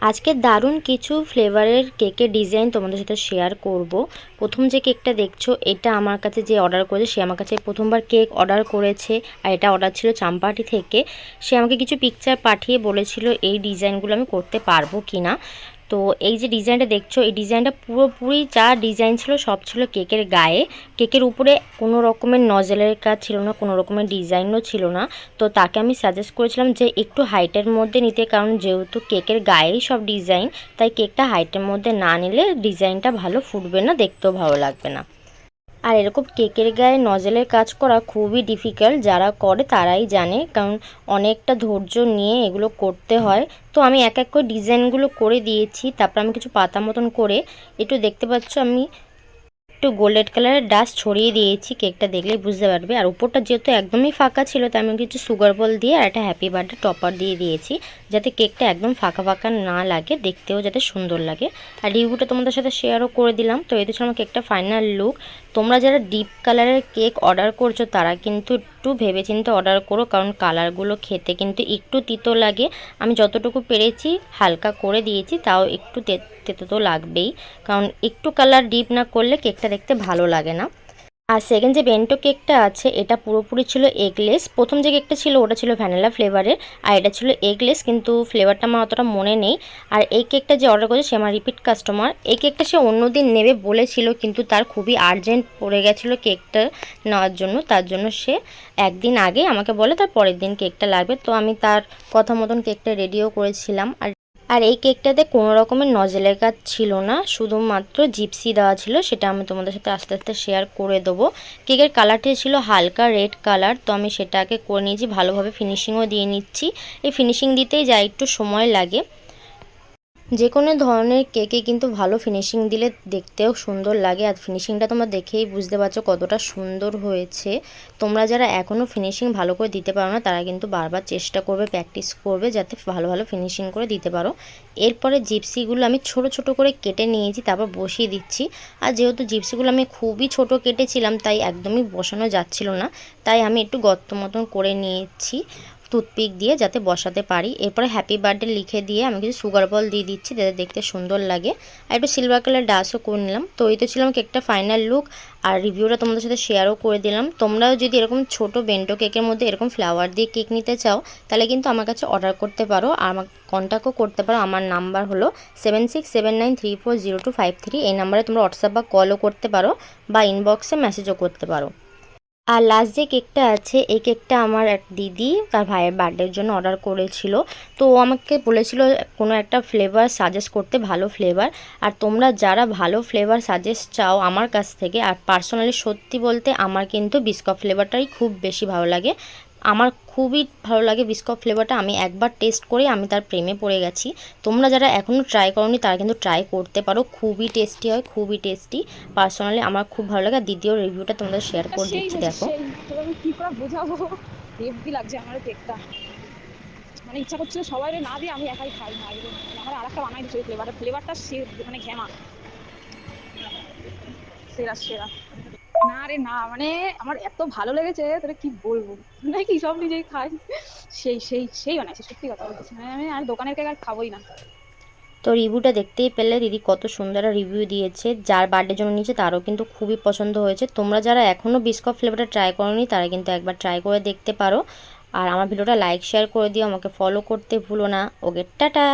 আজকে দারুণ কিছু ফ্লেভারের কেকের ডিজাইন তোমাদের সাথে শেয়ার করব। প্রথম যে কেকটা দেখছো এটা আমার কাছে যে অর্ডার করেছে সে আমার কাছে প্রথমবার কেক অর্ডার করেছে, আর এটা অর্ডার ছিল চাম্পাহাটি থেকে। সে আমাকে কিছু পিকচার পাঠিয়ে বলেছিল এই ডিজাইনগুলো আমি করতে পারবো কি না। তো এই যে ডিজাইনটা দেখছো, এই ডিজাইনটা পুরোপুরি যা ডিজাইন ছিল সব ছিল কেকের গায়ে। কেকের উপরে কোনো রকমের নজেলের কাজ ছিল না, কোনো রকমের ডিজাইনও ছিল না। তো তাকে আমি সাজেস্ট করেছিলাম যে একটু হাইটের মধ্যে নিতে, কারণ যেহেতু কেকের গায়েই সব ডিজাইন, তাই কেকটা হাইটের মধ্যে না নিলে ডিজাইনটা ভালো ফুটবে না, দেখতেও ভালো লাগবে না। আর এরকম কেকের গায়ে নজেলের কাজ করা খুবই ডিফিকাল্ট, যারা করে তারাই জানে, কারণ অনেকটা ধৈর্য নিয়ে এগুলো করতে হয়। তো আমি এক এক করে ডিজাইনগুলো করে দিয়েছি, তারপর আমি কিছু পাতা মতন করে একটু দেখতে পাচ্ছ আমি একটু গোল্ডেন কালারের ডাস্ট ছড়িয়ে দিয়েছি, কেকটা দেখলেই বুঝতে পারবে। আর উপরটা যেহেতু একদমই ফাঁকা ছিল তাই আমি কিছু সুগার বল দিয়ে আর একটা হ্যাপি বার্থডে টপার দিয়ে দিয়েছি, যাতে কেকটা একদম ফাঁকা ফাঁকা না লাগে, দেখতেও যাতে সুন্দর লাগে। আর রিভিউটা তোমাদের সাথে শেয়ারও করে দিলাম। তো এই ছিল আমার কেকটা ফাইনাল লুক। তোমরা যারা ডিপ কালারের কেক অর্ডার করছো তারা কিন্তু একটু ভেবেচিন্তে অর্ডার করো, কারণ কালারগুলো খেতে কিন্তু একটু তিতো লাগে। আমি যতটুকু পেরেছি হালকা করে দিয়েছি, তাও একটু তেতো তো লাগবেই, কারণ একটু কালার ডিপ না করলে কেকটা দেখতে ভালো লাগে না। আর সেকেন্ড যে বেন্টো কেকটা আছে এটা পুরোপুরি ছিল এগলেস। প্রথম যে কেকটা ছিল ওটা ছিল ভ্যানিলা ফ্লেভারের, আর এটা ছিল এগলেস, কিন্তু ফ্লেভারটা আমার অতটা মনে নেই। আর এই কেকটা যে অর্ডার করেছে সে আমার রিপিট কাস্টমার। এই কেকটা সে অন্যদিন নেবে বলেছিল, কিন্তু তার খুবই আর্জেন্ট পড়ে গেছিলো কেকটা নেওয়ার জন্য, তার জন্য সে একদিন আগে আমাকে বলে তার পরের দিন কেকটা লাগবে। তো আমি তার কথা মতন কেকটা রেডিও করেছিলাম। আর এই কেকটাতে কোনো রকমের নজেলের কাজ ছিল না, শুধুমাত্র জিপসি দেওয়া ছিল, সেটা আমি তোমাদের সাথে আস্তে আস্তে শেয়ার করে দেবো। কেকের কালারটি ছিল হালকা রেড কালার, তো আমি সেটাকে করে নিয়েছি, ভালোভাবে ফিনিশিংও দিয়ে নিচ্ছি। এই ফিনিশিং দিতেই যা একটু সময় লাগে। যে কোনো ধরনের কেকে কিন্তু ভালো ফিনিশিং দিলে দেখতেও সুন্দর লাগে, আর ফিনিশিংটা তোমরা দেখেই বুঝতে পারছো কতটা সুন্দর হয়েছে। তোমরা যারা এখনও ফিনিশিং ভালো করে দিতে পারো না তারা কিন্তু বারবার চেষ্টা করবে, প্র্যাকটিস করবে, যাতে ভালো ভালো ফিনিশিং করে দিতে পারো। এরপরে জিপসিগুলো আমি ছোট ছোট করে কেটে নিয়েছি, তারপর বসিয়ে দিচ্ছি। আর যেহেতু জিপসিগুলো আমি খুবই ছোট কেটেছিলাম তাই একদমই বসানো যাচ্ছিল না, তাই আমি একটু গর্ত মতন করে নিয়েছি টুথপিক দিয়ে, যাতে বসাতে পারি। এরপরে হ্যাপি বার্থডে লিখে দিয়ে আমি কিছু সুগার বল দিয়ে দিচ্ছি, যাতে দেখতে সুন্দর লাগে। আর একটু সিলভার কালার ডাস্টও করে নিলাম। তো এই তো ছিল আমার কেকটা ফাইনাল লুক, আর রিভিউটা তোমাদের সাথে শেয়ারও করে দিলাম। তোমরাও যদি এরকম ছোট বেন্টো কেকের মধ্যে এরকম ফ্লাওয়ার দিয়ে কেক নিতে চাও তাহলে কিন্তু আমার কাছে অর্ডার করতে পারো, আর আমার কন্ট্যাক্টও করতে পারো। আমার নাম্বার হলো 7679340253। এই নাম্বারে তোমরা হোয়াটসঅ্যাপ বা কলও করতে পারো, বা ইনবক্সে মেসেজও করতে পারো। আর লাস্ট যে কেকটা আছে এই কেকটা আমার এক দিদি তার ভাইয়ের বার্থডের জন্য অর্ডার করেছিল। তো ও আমাকে বলেছিল কোনো একটা ফ্লেভার সাজেস্ট করতে, ভালো ফ্লেভার। আর তোমরা যারা ভালো ফ্লেভার সাজেস্ট চাও আমার কাছ থেকে, আর পার্সোনালি সত্যি বলতে আমার কিন্তু বিস্কুট ফ্লেভারটাই খুব বেশি ভালো লাগে। আমার খুবই ভালো লাগে বিস্কুট ফ্লেভারটা, আমি একবার টেস্ট করে আমি তার প্রেমে পড়ে গেছি। তোমরা যারা এখনও ট্রাই করোনি তারা কিন্তু ট্রাই করতে পারো, খুবই টেস্টি হয়, খুবই টেস্টি। পার্সোনালি আমার খুব ভালো লাগে। দ্বিতীয় রিভিউটা তোমাদের শেয়ার করে দিচ্ছি, দেখো। আমি কি করে বোঝাবো, হেভি লাগছে আমার কেকটা। মানে ইচ্ছা করছিল সবাই না দিয়ে আমি একাই খাই না, আমার আর একটা বানাই দিচ্ছি ফ্লেভারটা মানে ঘেমা সেরা সেরা। না রে না, মানে আমার এত ভালো লেগেছে তোরা কি বলবো, নাকি সব নিজেই খাই। সেই বানাইছে, সত্যি কথা বলতেছি, মানে আমি আর দোকানের কেক আর খাবোই না। তো রিভিউটা দেখতেই পেলে দিদি কত সুন্দর রিভিউ দিয়েছে, যার বার্থডের জন্য নিয়েছে তারও কিন্তু খুবই পছন্দ হয়েছে। তোমরা যারা এখনও বিস্কুট ফ্লেভারটা ট্রাই করোনি তারা কিন্তু একবার ট্রাই করে দেখতে পারো। আর আমার ভিডিওটা লাইক শেয়ার করে দিও, আমাকে ফলো করতে ভুলো না। ওকে, টাটা।